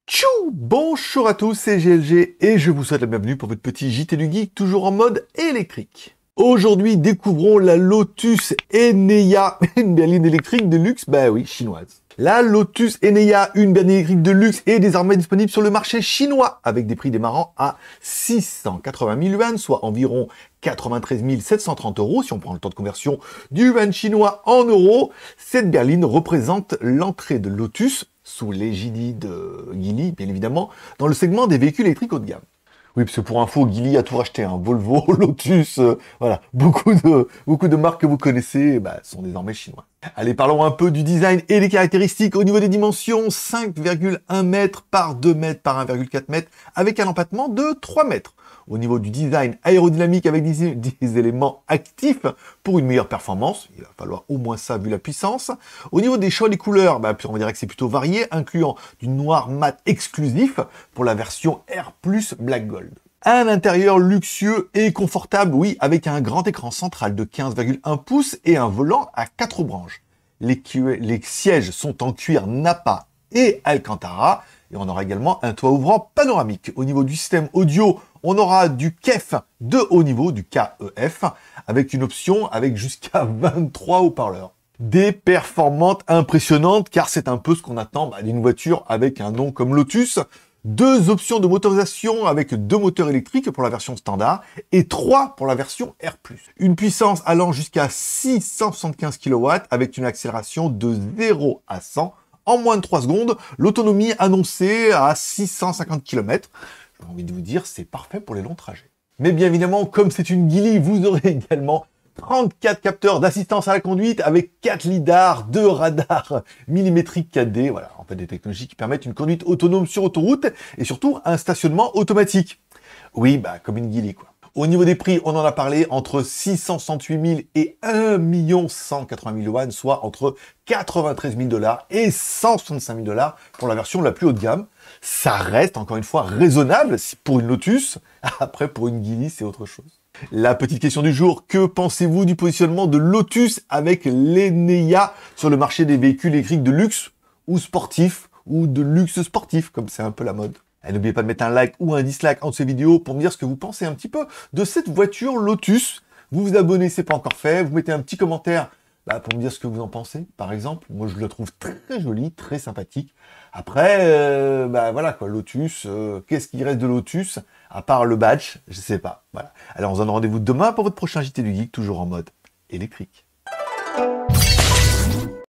Tchou! Bonjour à tous, c'est GLG et je vous souhaite la bienvenue pour votre petit JT du Geek, toujours en mode électrique. Aujourd'hui, découvrons la Lotus Eneya, une berline électrique de luxe, bah oui, chinoise. La Lotus Eneya, une berline électrique de luxe, est désormais disponible sur le marché chinois, avec des prix démarrant à 680 000 yuan, soit environ 93 730 euros, si on prend le temps de conversion du yuan chinois en euros. Cette berline représente l'entrée de Lotus, sous l'égide de Geely, bien évidemment, dans le segment des véhicules électriques haut de gamme. Oui, parce que pour info, Geely a tout racheté, hein. Volvo, Lotus, voilà, beaucoup de marques que vous connaissez sont désormais chinois. Allez, parlons un peu du design et des caractéristiques. Au niveau des dimensions, 5,1 mètres par 2 mètres par 1,4 mètres, avec un empattement de 3 mètres. Au niveau du design aérodynamique avec des éléments actifs pour une meilleure performance, il va falloir au moins ça vu la puissance. Au niveau des choix des couleurs, on va dire que c'est plutôt varié, incluant du noir mat exclusif pour la version R+ Black Gold. Un intérieur luxueux et confortable, oui, avec un grand écran central de 15,1 pouces et un volant à 4 branches. Les sièges sont en cuir Nappa et Alcantara, et on aura également un toit ouvrant panoramique. Au niveau du système audio, on aura du KEF de haut niveau, du KEF, avec une option avec jusqu'à 23 haut-parleurs. Des performances impressionnantes, car c'est un peu ce qu'on attend d'une voiture avec un nom comme Lotus. 2 options de motorisation avec 2 moteurs électriques pour la version standard et 3 pour la version R+. Une puissance allant jusqu'à 675 kW avec une accélération de 0 à 100 en moins de 3 secondes, l'autonomie annoncée à 650 km. J'ai envie de vous dire, c'est parfait pour les longs trajets. Mais bien évidemment, comme c'est une Geely, vous aurez également 34 capteurs d'assistance à la conduite avec 4 lidars, 2 radars millimétriques 4D. Voilà, en fait des technologies qui permettent une conduite autonome sur autoroute et surtout un stationnement automatique. Oui, comme une Geely quoi. Au niveau des prix, on en a parlé, entre 668 000 et 1 180 000 yuan, soit entre 93 000 $ et 165 000 $ pour la version la plus haut de gamme. Ça reste, encore une fois, raisonnable pour une Lotus. Après, pour une Geely, c'est autre chose. La petite question du jour, que pensez-vous du positionnement de Lotus avec l'Eneya sur le marché des véhicules électriques de luxe ou sportifs, ou de luxe sportif, comme c'est un peu la mode? Et n'oubliez pas de mettre un like ou un dislike en dessous de cette vidéo pour me dire ce que vous pensez un petit peu de cette voiture Lotus. Vous vous abonnez, c'est pas encore fait. Vous mettez un petit commentaire pour me dire ce que vous en pensez, par exemple. Moi, je le trouve très joli, très sympathique. Après, voilà quoi, Lotus, qu'est-ce qu'il reste de Lotus à part le badge? Je sais pas. Voilà. Alors, on se donne rendez-vous demain pour votre prochain JT du Geek, toujours en mode électrique.